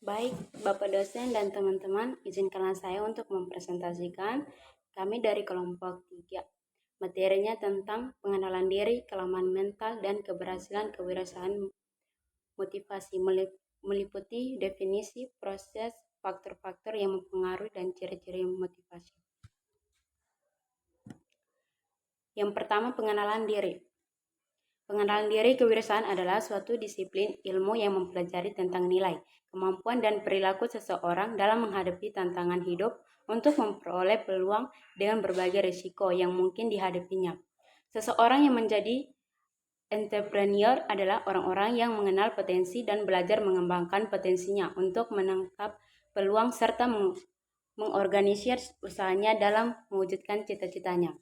Baik, Bapak dosen dan teman-teman, izinkanlah saya untuk mempresentasikan kami dari kelompok 3. Materinya tentang pengenalan diri, kelemahan mental, dan keberhasilan kewirausahaan motivasi meliputi definisi, proses, faktor-faktor yang mempengaruhi dan ciri-ciri motivasi. Yang pertama, pengenalan diri. Pengenalan diri kewirausahaan adalah suatu disiplin ilmu yang mempelajari tentang nilai, kemampuan, dan perilaku seseorang dalam menghadapi tantangan hidup untuk memperoleh peluang dengan berbagai risiko yang mungkin dihadapinya. Seseorang yang menjadi entrepreneur adalah orang-orang yang mengenal potensi dan belajar mengembangkan potensinya untuk menangkap peluang serta mengorganisir usahanya dalam mewujudkan cita-citanya.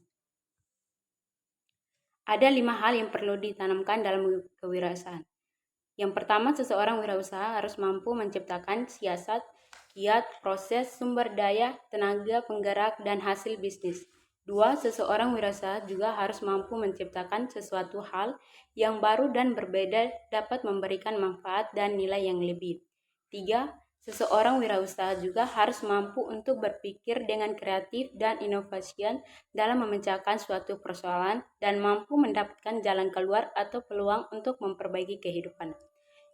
Ada 5 hal yang perlu ditanamkan dalam kewirausahaan. Yang pertama, seseorang wirausaha harus mampu menciptakan siasat, kiat, proses, sumber daya, tenaga penggerak, dan hasil bisnis. 2. Seseorang wirausaha juga harus mampu menciptakan sesuatu hal yang baru dan berbeda dapat memberikan manfaat dan nilai yang lebih. 3. Seseorang wirausaha juga harus mampu untuk berpikir dengan kreatif dan inovasian dalam memecahkan suatu persoalan dan mampu mendapatkan jalan keluar atau peluang untuk memperbaiki kehidupan.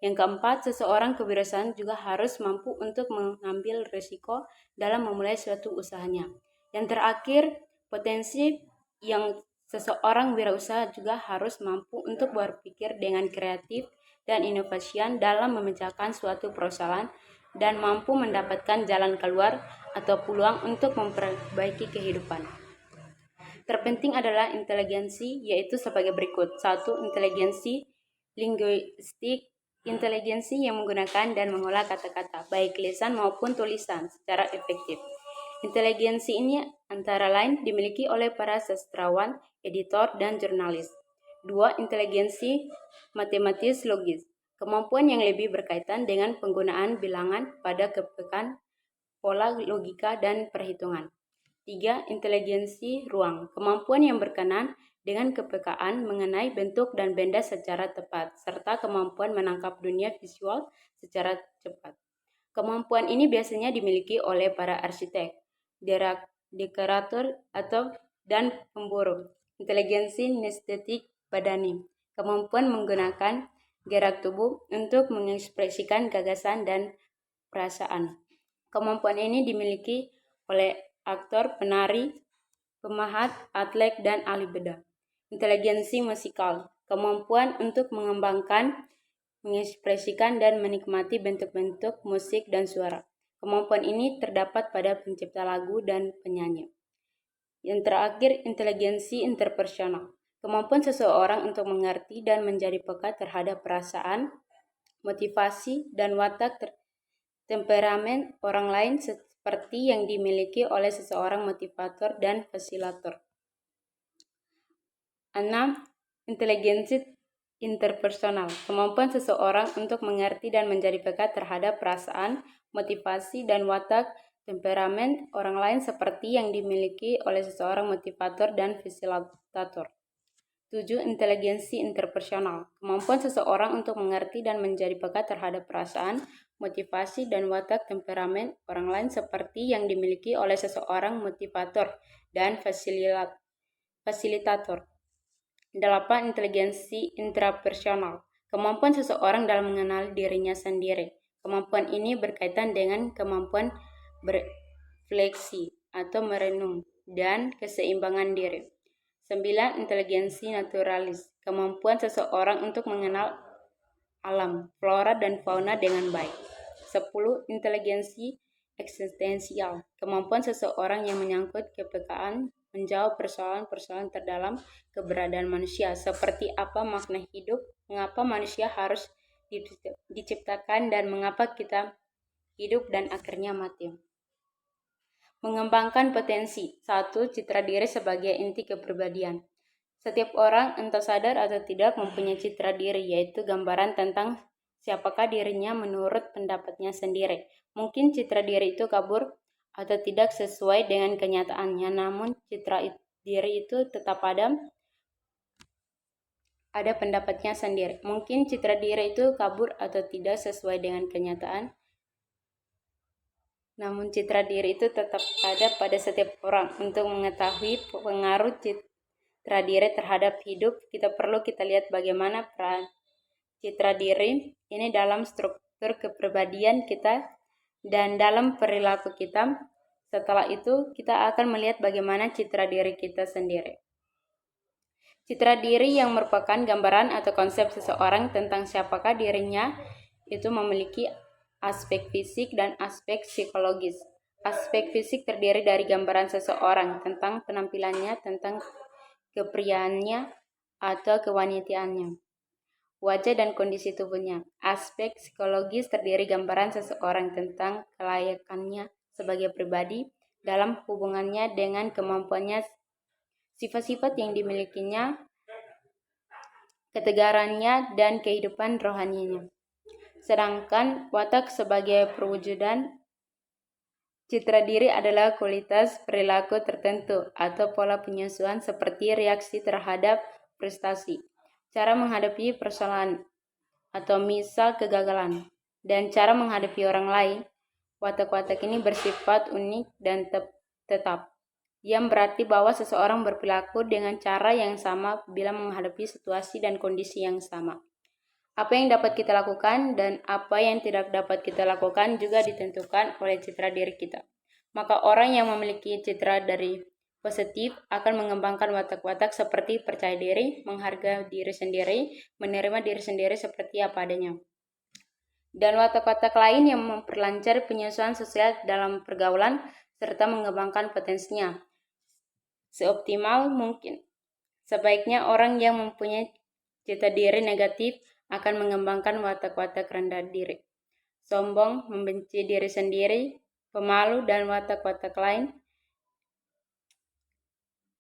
Yang keempat, seseorang kewirausahaan juga harus mampu untuk mengambil risiko dalam memulai suatu usahanya. Yang terakhir, potensi yang seseorang wirausaha juga harus mampu untuk berpikir dengan kreatif dan inovasian dalam memecahkan suatu persoalan dan mampu mendapatkan jalan keluar atau peluang untuk memperbaiki kehidupan. Terpenting adalah inteligensi, yaitu sebagai berikut. 1. Inteligensi linguistik, inteligensi yang menggunakan dan mengolah kata-kata, baik lisan maupun tulisan, secara efektif. Inteligensi ini antara lain dimiliki oleh para sastrawan, editor, dan jurnalis. 2. Inteligensi matematis logis, kemampuan yang lebih berkaitan dengan penggunaan bilangan pada kepekaan, pola logika, dan perhitungan. 3. Inteligensi ruang, kemampuan yang berkenan dengan kepekaan mengenai bentuk dan benda secara tepat, serta kemampuan menangkap dunia visual secara cepat. Kemampuan ini biasanya dimiliki oleh para arsitek, dekorator, dan pemburu. Inteligensi kinestetik badani, kemampuan menggunakan gerak tubuh untuk mengekspresikan gagasan dan perasaan. Kemampuan ini dimiliki oleh aktor, penari, pemahat, atlet, dan ahli bedah. Inteligensi musikal, kemampuan untuk mengembangkan, mengekspresikan, dan menikmati bentuk-bentuk musik dan suara. Kemampuan ini terdapat pada pencipta lagu dan penyanyi. Yang terakhir, inteligensi interpersonal, kemampuan seseorang untuk mengerti dan menjadi peka terhadap perasaan, motivasi, dan watak temperamen orang lain seperti yang dimiliki oleh seseorang motivator dan fasilitator. 6. Inteligensi interpersonal, kemampuan seseorang untuk mengerti dan menjadi peka terhadap perasaan, motivasi, dan watak temperamen orang lain seperti yang dimiliki oleh seseorang motivator dan fasilitator. 7. Inteligensi interpersonal, kemampuan seseorang untuk mengerti dan menjadi peka terhadap perasaan, motivasi, dan watak temperamen orang lain seperti yang dimiliki oleh seseorang motivator dan fasilitator. 8. Inteligensi intrapersonal, kemampuan seseorang dalam mengenal dirinya sendiri. Kemampuan ini berkaitan dengan kemampuan berefleksi atau merenung dan keseimbangan diri. 9. Inteligensi naturalis, kemampuan seseorang untuk mengenal alam, flora, dan fauna dengan baik. 10. Inteligensi eksistensial, kemampuan seseorang yang menyangkut kepekaan menjawab persoalan-persoalan terdalam keberadaan manusia, seperti apa makna hidup, mengapa manusia harus diciptakan, dan mengapa kita hidup dan akhirnya mati. Mengembangkan potensi. 1. Citra diri sebagai inti kepribadian. Setiap orang, entah sadar atau tidak, mempunyai citra diri, yaitu gambaran tentang siapakah dirinya menurut pendapatnya sendiri. Mungkin citra diri itu kabur atau tidak sesuai dengan kenyataannya, namun citra diri itu tetap ada pendapatnya sendiri. Mungkin citra diri itu kabur atau tidak sesuai dengan kenyataan, Namun citra diri itu tetap ada pada setiap orang. Untuk mengetahui pengaruh citra diri terhadap hidup, perlu kita lihat bagaimana peran citra diri ini dalam struktur kepribadian kita dan dalam perilaku kita. Setelah itu, kita akan melihat bagaimana citra diri kita sendiri. Citra diri yang merupakan gambaran atau konsep seseorang tentang siapakah dirinya itu memiliki aspek fisik dan aspek psikologis. Aspek fisik terdiri dari gambaran seseorang tentang penampilannya, tentang kepriaannya atau kewanitaannya, wajah dan kondisi tubuhnya. Aspek psikologis terdiri gambaran seseorang tentang kelayakannya sebagai pribadi dalam hubungannya dengan kemampuannya, sifat-sifat yang dimilikinya, ketegarannya, dan kehidupan rohaninya. Sedangkan watak sebagai perwujudan citra diri adalah kualitas perilaku tertentu atau pola penyesuaian seperti reaksi terhadap prestasi, cara menghadapi persoalan atau misal kegagalan, dan cara menghadapi orang lain. Watak-watak ini bersifat unik dan tetap, yang berarti bahwa seseorang berperilaku dengan cara yang sama bila menghadapi situasi dan kondisi yang sama. Apa yang dapat kita lakukan dan apa yang tidak dapat kita lakukan juga ditentukan oleh citra diri kita. Maka orang yang memiliki citra diri positif akan mengembangkan watak-watak seperti percaya diri, menghargai diri sendiri, menerima diri sendiri seperti apa adanya. Dan watak-watak lain yang memperlancar penyesuaian sosial dalam pergaulan serta mengembangkan potensinya seoptimal mungkin. Sebaiknya orang yang mempunyai citra diri negatif akan mengembangkan watak-watak rendah diri, sombong, membenci diri sendiri, pemalu, dan watak-watak lain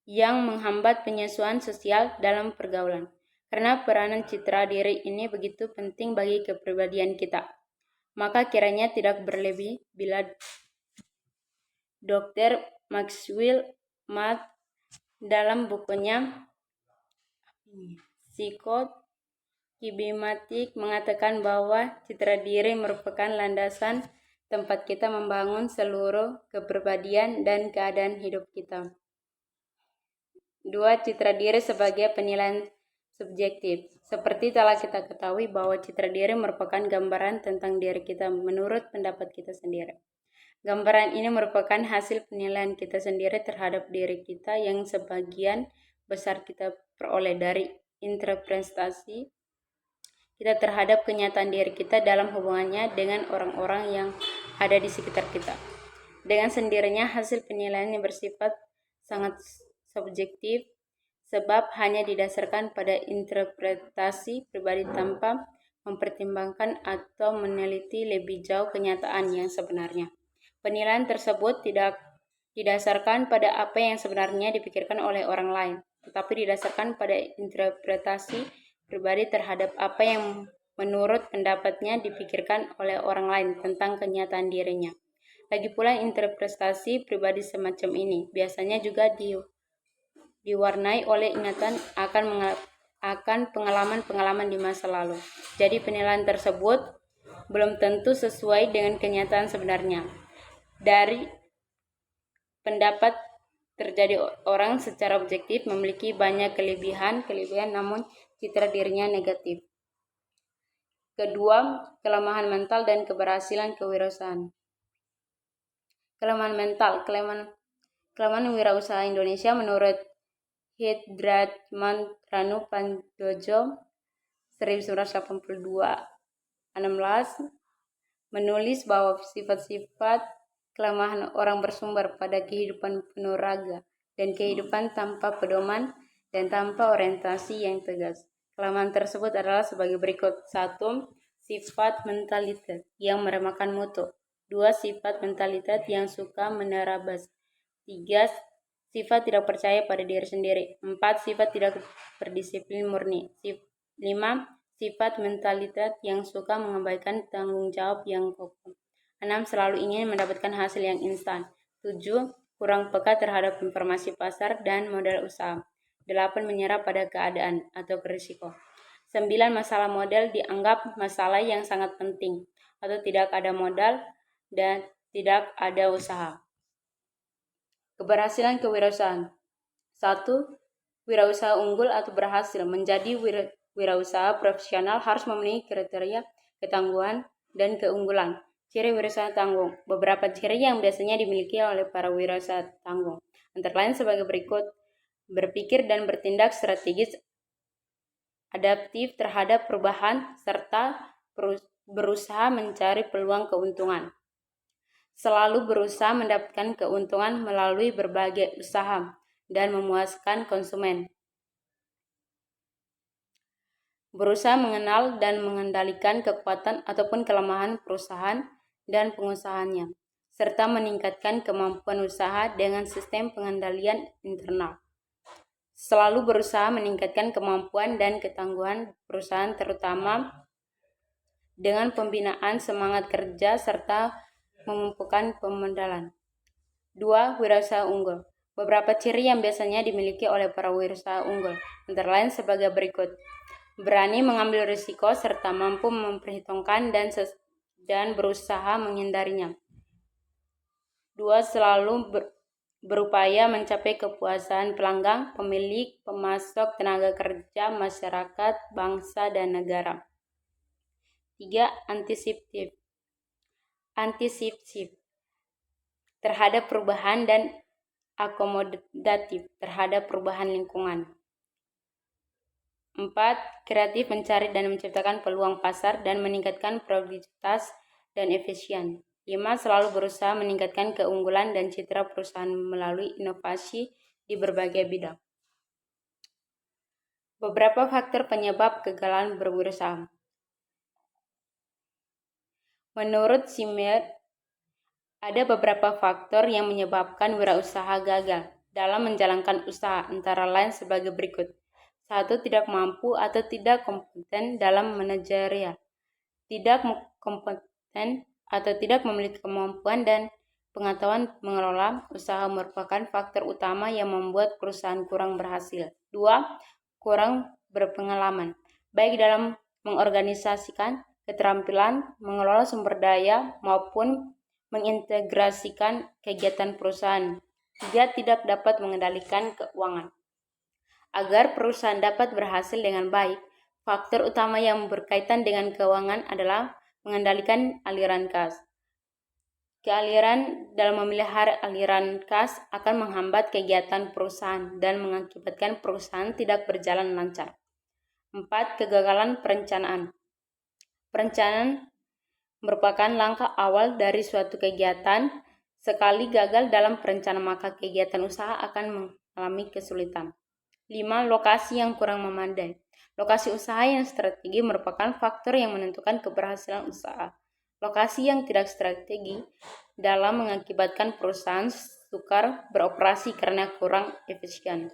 yang menghambat penyesuaian sosial dalam pergaulan. Karena peranan citra diri ini begitu penting bagi kepribadian kita, maka kiranya tidak berlebih bila Dr. Maxwell Maltz dalam bukunya Psikokibimatik mengatakan bahwa citra diri merupakan landasan tempat kita membangun seluruh kepribadian dan keadaan hidup kita. 2. Citra diri sebagai penilaian subjektif. Seperti telah kita ketahui bahwa citra diri merupakan gambaran tentang diri kita menurut pendapat kita sendiri. Gambaran ini merupakan hasil penilaian kita sendiri terhadap diri kita yang sebagian besar kita peroleh dari interpretasi kita terhadap kenyataan diri kita dalam hubungannya dengan orang-orang yang ada di sekitar kita. Dengan sendirinya hasil penilaian yang bersifat sangat subjektif sebab hanya didasarkan pada interpretasi pribadi tanpa mempertimbangkan atau meneliti lebih jauh kenyataan yang sebenarnya. Penilaian tersebut tidak didasarkan pada apa yang sebenarnya dipikirkan oleh orang lain, tetapi didasarkan pada interpretasi pribadi terhadap apa yang menurut pendapatnya dipikirkan oleh orang lain tentang kenyataan dirinya. Lagi pula interpretasi pribadi semacam ini biasanya juga diwarnai oleh ingatan akan pengalaman-pengalaman di masa lalu. Jadi penilaian tersebut belum tentu sesuai dengan kenyataan sebenarnya. Dari pendapat terjadi orang secara objektif memiliki banyak kelebihan namun citra dirinya negatif. Kedua, kelemahan mental dan keberhasilan kewirausahaan. Kelemahan mental, kelemahan wirausaha Indonesia menurut Hidratman Ranu Pandojo 1982-16 menulis bahwa sifat-sifat kelemahan orang bersumber pada kehidupan penuh raga dan kehidupan tanpa pedoman dan tanpa orientasi yang tegas. Kelemahan tersebut adalah sebagai berikut. 1. Sifat mentalitas yang meremehkan mutu. 2. Sifat mentalitas yang suka menerabas. 3. Sifat tidak percaya pada diri sendiri. 4. Sifat tidak berdisiplin murni. 5. Sifat mentalitas yang suka mengabaikan tanggung jawab yang kokoh. 6. Selalu ingin mendapatkan hasil yang instan. 7. Kurang peka terhadap informasi pasar dan modal usaha. 8. Menyerah pada keadaan atau risiko. 9. Masalah modal dianggap masalah yang sangat penting atau tidak ada modal dan tidak ada usaha. Keberhasilan kewirausahaan. 1. Wirausaha unggul atau berhasil. Menjadi wirausaha profesional harus memenuhi kriteria ketangguhan dan keunggulan. Ciri wirausaha tangguh. Beberapa ciri yang biasanya dimiliki oleh para wirausaha tangguh, antara lain sebagai berikut: berpikir dan bertindak strategis, adaptif terhadap perubahan, serta berusaha mencari peluang keuntungan. Selalu berusaha mendapatkan keuntungan melalui berbagai usaha dan memuaskan konsumen. Berusaha mengenal dan mengendalikan kekuatan ataupun kelemahan perusahaan dan pengusahanya, serta meningkatkan kemampuan usaha dengan sistem pengendalian internal. Selalu berusaha meningkatkan kemampuan dan ketangguhan perusahaan, terutama dengan pembinaan semangat kerja serta memupukkan pemodalan. 2. Wirausaha unggul. Beberapa ciri yang biasanya dimiliki oleh para wirausaha unggul, antara lain sebagai berikut: berani mengambil risiko serta mampu memperhitungkan dan berusaha menghindarinya. 2. Selalu berupaya mencapai kepuasan pelanggan, pemilik, pemasok, tenaga kerja, masyarakat, bangsa, dan negara. 3. Antisiptif terhadap perubahan dan akomodatif terhadap perubahan lingkungan. 4. Kreatif mencari dan menciptakan peluang pasar dan meningkatkan produktivitas dan efisien. 5. Selalu berusaha meningkatkan keunggulan dan citra perusahaan melalui inovasi di berbagai bidang. Beberapa faktor penyebab kegagalan berwirausaha. Menurut Simer, ada beberapa faktor yang menyebabkan wirausaha gagal dalam menjalankan usaha, antara lain sebagai berikut. 1. Tidak mampu atau tidak kompeten dalam manajerial. Tidak kompeten atau tidak memiliki kemampuan dan pengetahuan mengelola usaha merupakan faktor utama yang membuat perusahaan kurang berhasil. 2. Kurang berpengalaman, baik dalam mengorganisasikan keterampilan, mengelola sumber daya, maupun mengintegrasikan kegiatan perusahaan. 3. Tidak dapat mengendalikan keuangan. Agar perusahaan dapat berhasil dengan baik, faktor utama yang berkaitan dengan keuangan adalah mengendalikan aliran kas. Kealiran dalam memelihara aliran kas akan menghambat kegiatan perusahaan dan mengakibatkan perusahaan tidak berjalan lancar. 4. Kegagalan perencanaan. Perencanaan merupakan langkah awal dari suatu kegiatan. Sekali gagal dalam perencanaan, maka kegiatan usaha akan mengalami kesulitan. 5. Lokasi yang kurang memadai. Lokasi usaha yang strategi merupakan faktor yang menentukan keberhasilan usaha. Lokasi yang tidak strategi dalam mengakibatkan perusahaan sukar beroperasi karena kurang efisien.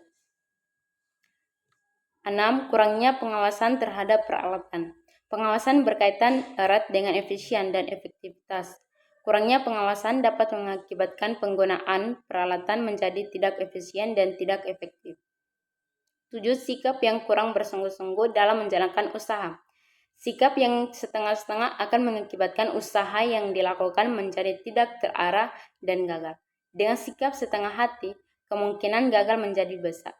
6. Kurangnya pengawasan terhadap peralatan. Pengawasan berkaitan erat dengan efisien dan efektivitas. Kurangnya pengawasan dapat mengakibatkan penggunaan peralatan menjadi tidak efisien dan tidak efektif. 7. Sikap yang kurang bersungguh-sungguh dalam menjalankan usaha. Sikap yang setengah-setengah akan mengakibatkan usaha yang dilakukan menjadi tidak terarah dan gagal. Dengan sikap setengah hati, kemungkinan gagal menjadi besar.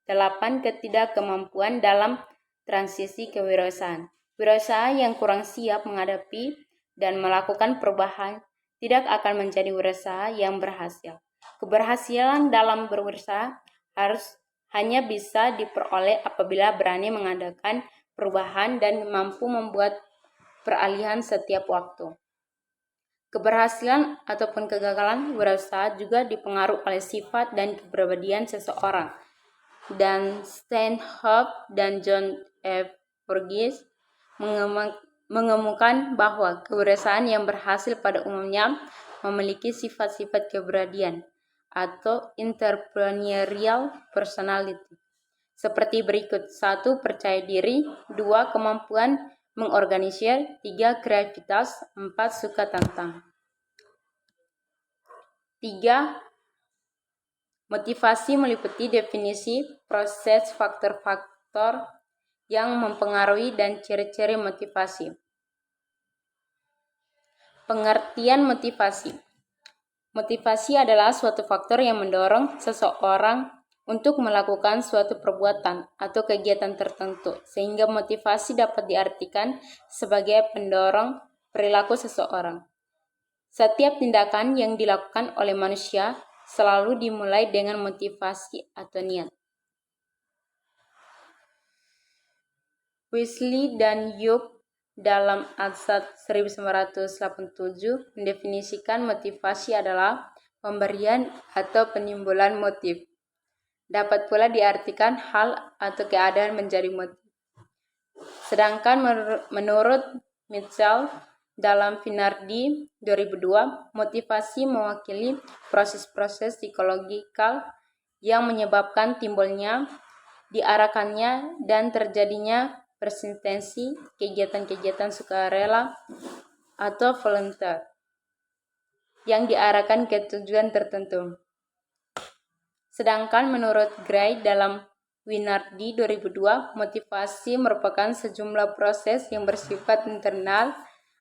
8. Ketidakkemampuan dalam transisi kewirausahaan. Wirausaha yang kurang siap menghadapi dan melakukan perubahan tidak akan menjadi wirausaha yang berhasil. Keberhasilan dalam berwirausaha hanya bisa diperoleh apabila berani mengadakan perubahan dan mampu membuat peralihan setiap waktu. Keberhasilan ataupun kegagalan wirausaha juga dipengaruhi oleh sifat dan kepribadian seseorang. Dan Steinhoff dan John F. Burgess mengemukakan bahwa kewirausahaan yang berhasil pada umumnya memiliki sifat-sifat kepribadian atau entrepreneurial personality seperti berikut. 1. Percaya diri. 2. Kemampuan mengorganisir. 3. Kreativitas. 4. Suka tantang. 3. Motivasi meliputi definisi, proses, faktor-faktor yang mempengaruhi dan ciri-ciri motivasi. Pengertian motivasi. Motivasi adalah suatu faktor yang mendorong seseorang untuk melakukan suatu perbuatan atau kegiatan tertentu, sehingga motivasi dapat diartikan sebagai pendorong perilaku seseorang. Setiap tindakan yang dilakukan oleh manusia selalu dimulai dengan motivasi atau niat. Wesley dan Young dalam Absat 1987 mendefinisikan motivasi adalah pemberian atau penimbulan motif. Dapat pula diartikan hal atau keadaan menjadi motif. Sedangkan menurut Mitchell dalam Finardi 2002, motivasi mewakili proses-proses psikologikal yang menyebabkan timbulnya, diarahkannya, dan terjadinya persistensi kegiatan-kegiatan sukarela atau volunteer yang diarahkan ke tujuan tertentu. Sedangkan menurut Gray dalam Winardi 2002, motivasi merupakan sejumlah proses yang bersifat internal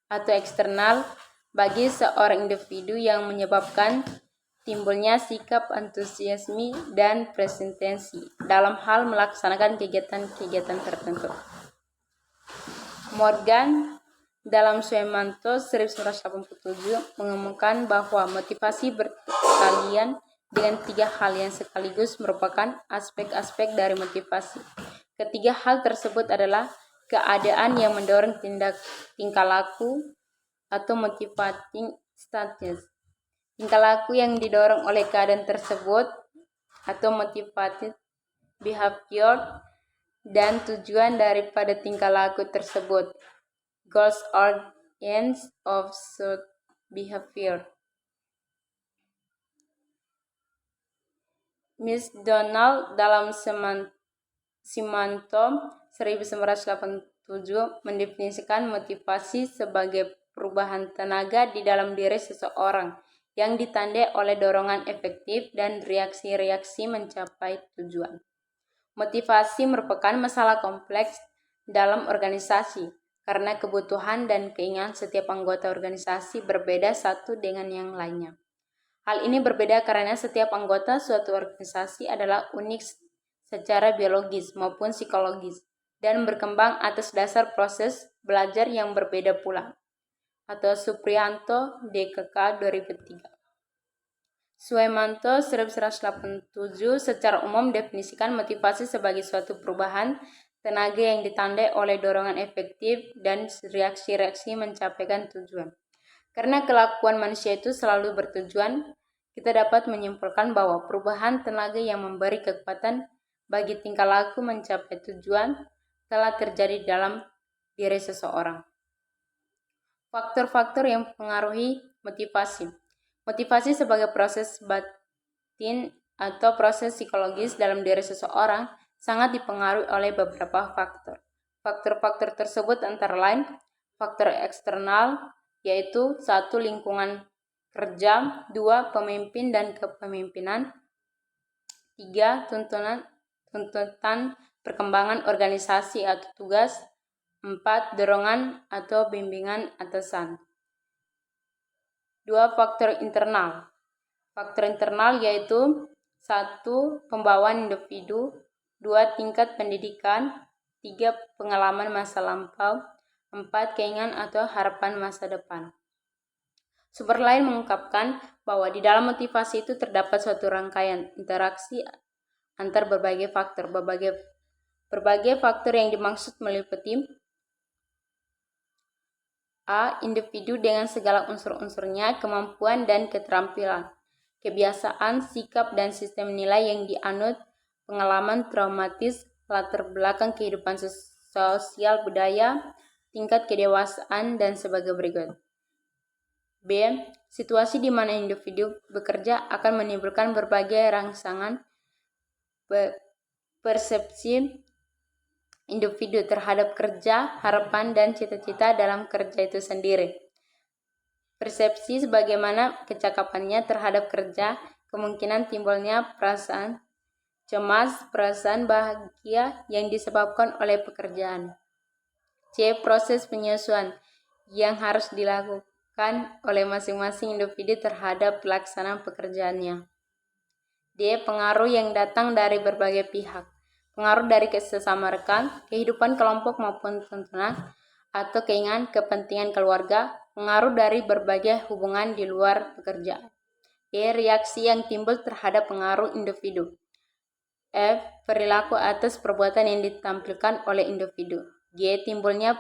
atau eksternal bagi seorang individu yang menyebabkan timbulnya sikap antusiasme dan persistensi dalam hal melaksanakan kegiatan-kegiatan tertentu. Morgan dalam Suemanto 1987 mengemukakan bahwa motivasi berkalian dengan 3 hal yang sekaligus merupakan aspek-aspek dari motivasi. Ketiga hal tersebut adalah keadaan yang mendorong tingkah laku atau motivating status, tingkah laku yang didorong oleh keadaan tersebut atau motivated behavior, dan tujuan daripada tingkah laku tersebut, goals or ends of such behavior. Miss Donald dalam Simanto 1987 mendefinisikan motivasi sebagai perubahan tenaga di dalam diri seseorang yang ditandai oleh dorongan efektif dan reaksi-reaksi mencapai tujuan. Motivasi merupakan masalah kompleks dalam organisasi karena kebutuhan dan keinginan setiap anggota organisasi berbeda satu dengan yang lainnya. Hal ini berbeda karena setiap anggota suatu organisasi adalah unik secara biologis maupun psikologis dan berkembang atas dasar proses belajar yang berbeda pula. Atau Supriyanto DKK 2003. Suemanto 1987 secara umum definisikan motivasi sebagai suatu perubahan tenaga yang ditandai oleh dorongan efektif dan reaksi-reaksi mencapaikan tujuan. Karena kelakuan manusia itu selalu bertujuan, kita dapat menyimpulkan bahwa perubahan tenaga yang memberi kekuatan bagi tingkah laku mencapai tujuan telah terjadi dalam diri seseorang. Faktor-faktor yang mempengaruhi motivasi. Motivasi sebagai proses batin atau proses psikologis dalam diri seseorang sangat dipengaruhi oleh beberapa faktor. Faktor-faktor tersebut antara lain faktor eksternal, yaitu 1. Lingkungan kerja, 2. Pemimpin dan kepemimpinan, 3. Tuntutan perkembangan organisasi atau tugas, 4. Dorongan atau bimbingan atasan. 2. Faktor internal. Faktor internal yaitu 1. Pembawaan individu, 2. Tingkat pendidikan, 3. Pengalaman masa lampau, 4. Keinginan atau harapan masa depan. Sumber lain mengungkapkan bahwa di dalam motivasi itu terdapat suatu rangkaian interaksi antar berbagai faktor. Berbagai faktor yang dimaksud meliputi A. Individu dengan segala unsur-unsurnya, kemampuan dan keterampilan, kebiasaan, sikap, dan sistem nilai yang dianut, pengalaman traumatis, latar belakang kehidupan sosial budaya, tingkat kedewasaan, dan sebagai berikut. B. Situasi di mana individu bekerja akan menimbulkan berbagai rangsangan persepsi individu terhadap kerja, harapan, dan cita-cita dalam kerja itu sendiri. Persepsi sebagaimana kecakapannya terhadap kerja, kemungkinan timbulnya perasaan cemas, perasaan bahagia yang disebabkan oleh pekerjaan. C. Proses penyesuaian yang harus dilakukan oleh masing-masing individu terhadap pelaksanaan pekerjaannya. D. Pengaruh yang datang dari berbagai pihak. Pengaruh dari sesama rekan, kehidupan kelompok maupun tuntunan atau keinginan kepentingan keluarga, pengaruh dari berbagai hubungan di luar pekerjaan. E. Reaksi yang timbul terhadap pengaruh individu. F. Perilaku atas perbuatan yang ditampilkan oleh individu. G. Timbulnya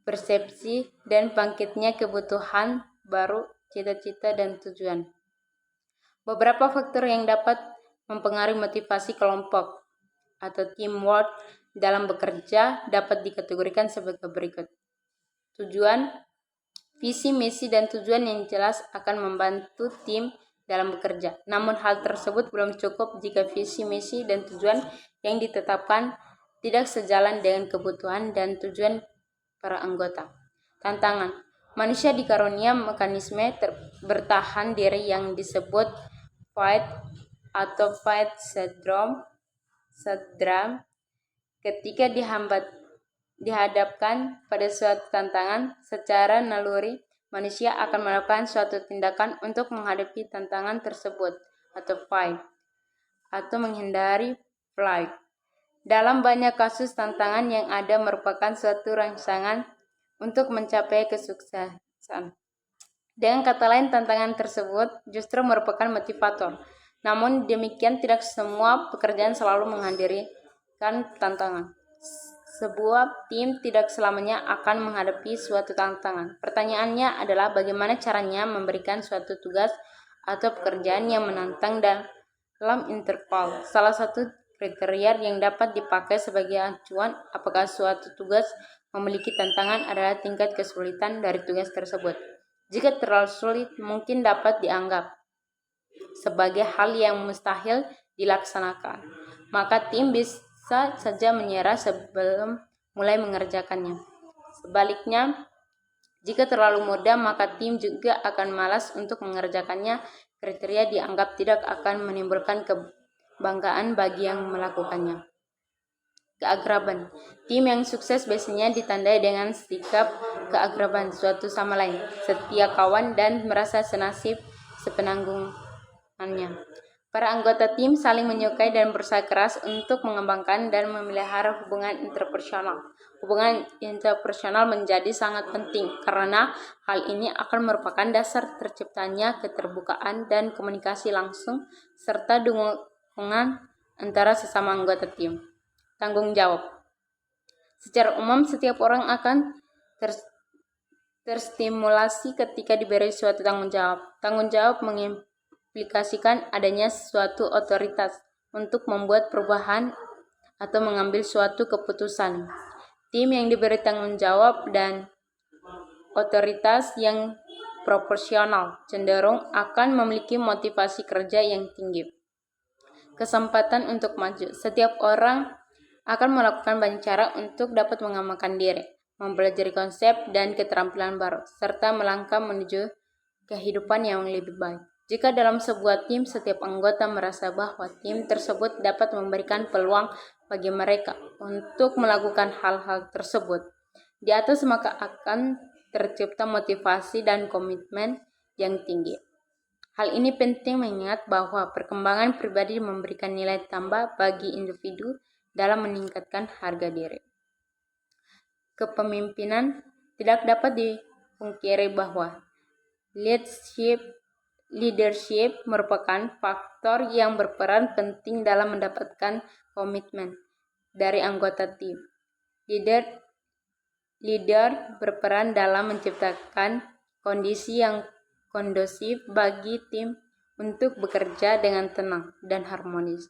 persepsi dan bangkitnya kebutuhan baru, cita-cita, dan tujuan. Beberapa faktor yang dapat mempengaruhi motivasi kelompok atau teamwork dalam bekerja dapat dikategorikan sebagai berikut. Tujuan, visi, misi, dan tujuan yang jelas akan membantu tim dalam bekerja. Namun hal tersebut belum cukup jika visi, misi, dan tujuan yang ditetapkan tidak sejalan dengan kebutuhan dan tujuan para anggota. Tantangan, manusia dikaruniai mekanisme bertahan diri yang disebut fight atau fight syndrome. Ketika dihadapkan pada suatu tantangan secara naluri, manusia akan melakukan suatu tindakan untuk menghadapi tantangan tersebut atau fight, atau menghindari flight. Dalam banyak kasus, tantangan yang ada merupakan suatu rangsangan untuk mencapai kesuksesan. Dengan kata lain, tantangan tersebut justru merupakan motivator. Namun demikian, tidak semua pekerjaan selalu menghadirkan tantangan. Sebuah tim tidak selamanya akan menghadapi suatu tantangan. Pertanyaannya adalah bagaimana caranya memberikan suatu tugas atau pekerjaan yang menantang dalam interval. Salah satu kriteria yang dapat dipakai sebagai acuan apakah suatu tugas memiliki tantangan adalah tingkat kesulitan dari tugas tersebut. Jika terlalu sulit, mungkin dapat dianggap sebagai hal yang mustahil dilaksanakan, maka tim bisa saja menyerah sebelum mulai mengerjakannya. Sebaliknya, jika terlalu mudah, maka tim juga akan malas untuk mengerjakannya. Kriteria dianggap tidak akan menimbulkan kebanggaan bagi yang melakukannya. Keakraban. Tim yang sukses biasanya ditandai dengan sikap keakraban suatu sama lain, setia kawan, dan merasa senasib sepenanggungannya. Para anggota tim saling menyukai dan berusaha keras untuk mengembangkan dan memelihara hubungan interpersonal. Hubungan interpersonal menjadi sangat penting karena hal ini akan merupakan dasar terciptanya keterbukaan dan komunikasi langsung serta dukungan antara sesama anggota tim. Tanggung jawab. Secara umum, setiap orang akan terstimulasi ketika diberi suatu tanggung jawab. Tanggung jawab mengimplikasikan adanya suatu otoritas untuk membuat perubahan atau mengambil suatu keputusan. Tim yang diberi tanggung jawab dan otoritas yang proporsional cenderung akan memiliki motivasi kerja yang tinggi. Kesempatan untuk maju. Setiap orang akan melakukan banyak cara untuk dapat mengamalkan diri, mempelajari konsep dan keterampilan baru, serta melangkah menuju kehidupan yang lebih baik. Jika dalam sebuah tim setiap anggota merasa bahwa tim tersebut dapat memberikan peluang bagi mereka untuk melakukan hal-hal tersebut di atas, maka akan tercipta motivasi dan komitmen yang tinggi. Hal ini penting mengingat bahwa perkembangan pribadi memberikan nilai tambah bagi individu dalam meningkatkan harga diri. Kepemimpinan tidak dapat dipungkiri bahwa leadership merupakan faktor yang berperan penting dalam mendapatkan komitmen dari anggota tim. Leader berperan dalam menciptakan kondisi yang kondusif bagi tim untuk bekerja dengan tenang dan harmonis.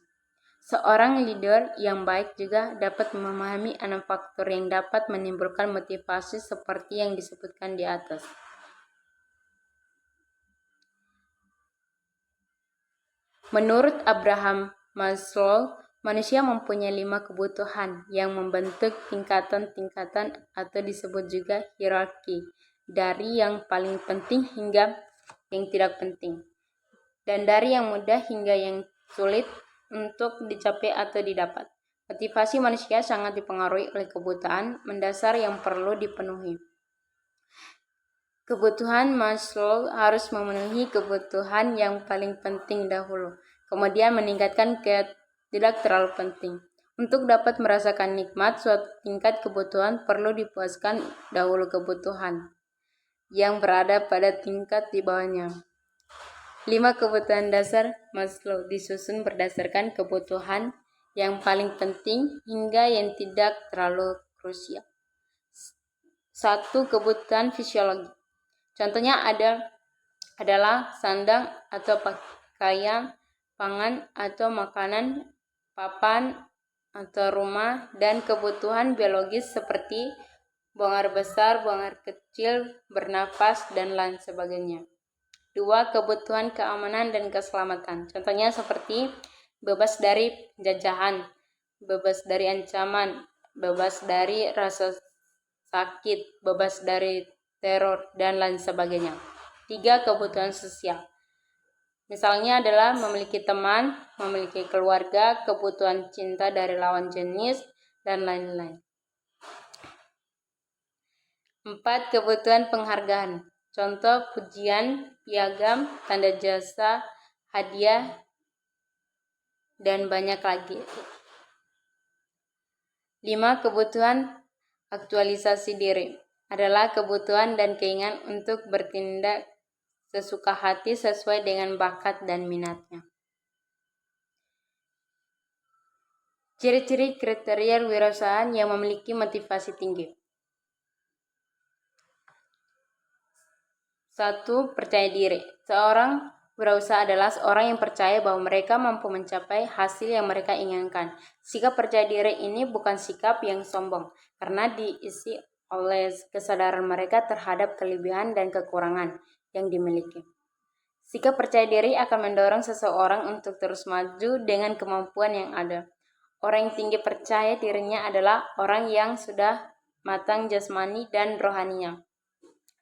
Seorang leader yang baik juga dapat memahami 6 faktor yang dapat menimbulkan motivasi seperti yang disebutkan di atas. Menurut Abraham Maslow, manusia mempunyai 5 kebutuhan yang membentuk tingkatan-tingkatan atau disebut juga hierarki, dari yang paling penting hingga yang tidak penting, dan dari yang mudah hingga yang sulit untuk dicapai atau didapat. Motivasi manusia sangat dipengaruhi oleh kebutuhan mendasar yang perlu dipenuhi. Kebutuhan Maslow harus memenuhi kebutuhan yang paling penting dahulu, kemudian meningkatkan ke tidak terlalu penting. Untuk dapat merasakan nikmat suatu tingkat kebutuhan perlu dipuaskan dahulu kebutuhan yang berada pada tingkat di bawahnya. 5 kebutuhan dasar Maslow disusun berdasarkan kebutuhan yang paling penting hingga yang tidak terlalu krusial. 1. Kebutuhan fisiologi. Contohnya adalah sandang atau pakaian, pangan atau makanan, papan atau rumah, dan kebutuhan biologis seperti buang air besar, buang air kecil, bernapas, dan lain sebagainya. 2. Kebutuhan keamanan dan keselamatan. Contohnya seperti bebas dari penjajahan, bebas dari ancaman, bebas dari rasa sakit, bebas dari teror, dan lain sebagainya. 3. Kebutuhan sosial. Misalnya adalah memiliki teman, memiliki keluarga, kebutuhan cinta dari lawan jenis, dan lain-lain. 4. Kebutuhan penghargaan. Contoh pujian, piagam, tanda jasa, hadiah, dan banyak lagi. 5. Kebutuhan aktualisasi diri. Adalah kebutuhan dan keinginan untuk bertindak sesuka hati sesuai dengan bakat dan minatnya. Ciri-ciri kriteria wirausahaan yang memiliki motivasi tinggi. 1. Percaya diri. Seorang wirausaha adalah seorang yang percaya bahwa mereka mampu mencapai hasil yang mereka inginkan. Sikap percaya diri ini bukan sikap yang sombong, karena diisi oleh kesadaran mereka terhadap kelebihan dan kekurangan yang dimiliki. Sikap percaya diri akan mendorong seseorang untuk terus maju dengan kemampuan yang ada. Orang yang tinggi percaya dirinya adalah orang yang sudah matang jasmani dan rohaninya.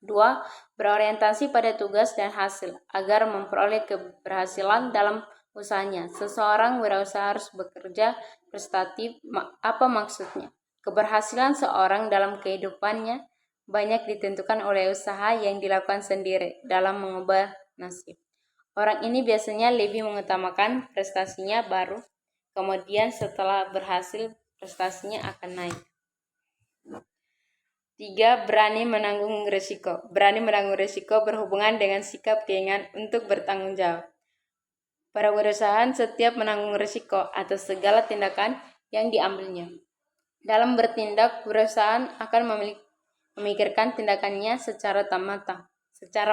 2. Berorientasi pada tugas dan hasil agar memperoleh keberhasilan dalam usahanya. Seseorang wirausaha harus bekerja prestatif. Apa maksudnya? Keberhasilan seorang dalam kehidupannya banyak ditentukan oleh usaha yang dilakukan sendiri dalam mengubah nasib. Orang ini biasanya lebih mengutamakan prestasinya baru, kemudian setelah berhasil prestasinya akan naik. 3. Berani menanggung risiko. Berani menanggung risiko berhubungan dengan sikap keinginan untuk bertanggung jawab. Para wirausaha setiap menanggung risiko atas segala tindakan yang diambilnya. Dalam bertindak, wirausaha akan memikirkan tindakannya secara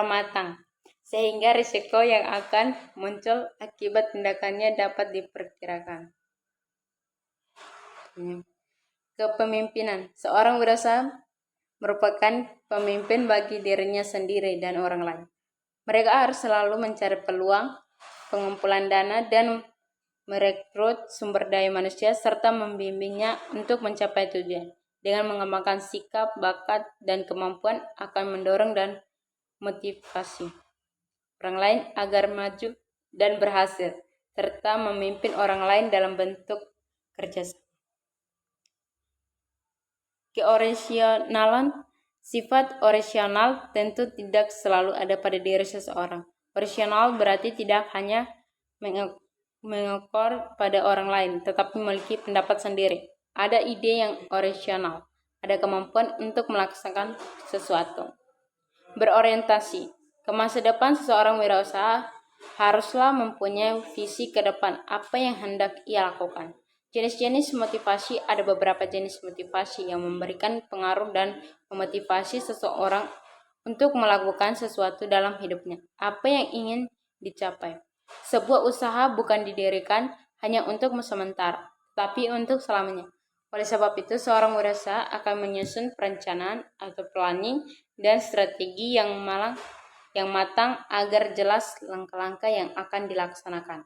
matang, sehingga risiko yang akan muncul akibat tindakannya dapat diperkirakan. Kepemimpinan. Seorang wirausaha merupakan pemimpin bagi dirinya sendiri dan orang lain. Mereka harus selalu mencari peluang, pengumpulan dana, dan merekrut sumber daya manusia serta membimbingnya untuk mencapai tujuan. Dengan mengembangkan sikap, bakat, dan kemampuan akan mendorong dan motivasi orang lain agar maju dan berhasil, serta memimpin orang lain dalam bentuk kerjasama. Keorisionalan. Sifat orisinal tentu tidak selalu ada pada diri seseorang. Orisinal berarti tidak hanya mengekor pada orang lain, tetapi memiliki pendapat sendiri. Ada ide yang orisinal, ada kemampuan untuk melaksanakan sesuatu. Berorientasi. Ke masa depan, seseorang wirausaha haruslah mempunyai visi ke depan apa yang hendak ia lakukan. Jenis-jenis motivasi. Ada beberapa jenis motivasi yang memberikan pengaruh dan memotivasi seseorang untuk melakukan sesuatu dalam hidupnya. Apa yang ingin dicapai? Sebuah usaha bukan didirikan hanya untuk sementara, tapi untuk selamanya. Oleh sebab itu, seorang wirausaha akan menyusun perencanaan atau planning dan strategi yang matang agar jelas langkah-langkah yang akan dilaksanakan.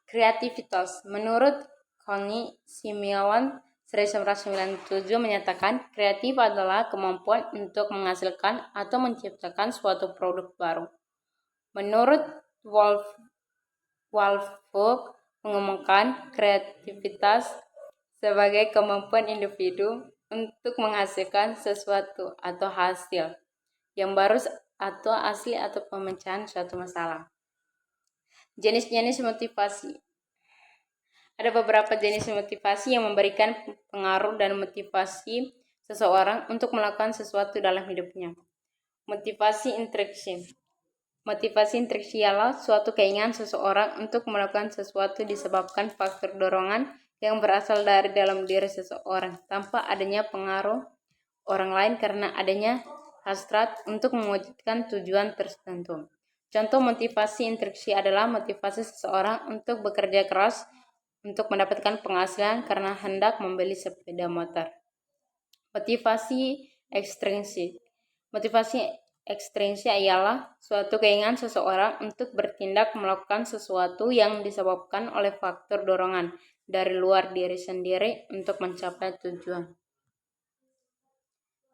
Kreativitas. Menurut Connie Similawan 1997 menyatakan, kreatif adalah kemampuan untuk menghasilkan atau menciptakan suatu produk baru. Menurut Wolfgang mengumumkan kreativitas sebagai kemampuan individu untuk menghasilkan sesuatu atau hasil yang baru atau asli atau pemecahan suatu masalah. Jenis-jenis motivasi. Ada beberapa jenis motivasi yang memberikan pengaruh dan motivasi seseorang untuk melakukan sesuatu dalam hidupnya. Motivasi intrinsik. Motivasi intrinsik ialah suatu keinginan seseorang untuk melakukan sesuatu disebabkan faktor dorongan yang berasal dari dalam diri seseorang tanpa adanya pengaruh orang lain karena adanya hasrat untuk mewujudkan tujuan tertentu. Contoh motivasi intrinsik adalah motivasi seseorang untuk bekerja keras untuk mendapatkan penghasilan karena hendak membeli sepeda motor. Motivasi ekstrinsik. Motivasi ekstrinsik ialah suatu keinginan seseorang untuk bertindak melakukan sesuatu yang disebabkan oleh faktor dorongan dari luar diri sendiri untuk mencapai tujuan.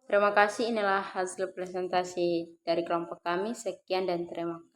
Terima kasih, inilah hasil presentasi dari kelompok kami. Sekian dan terima kasih.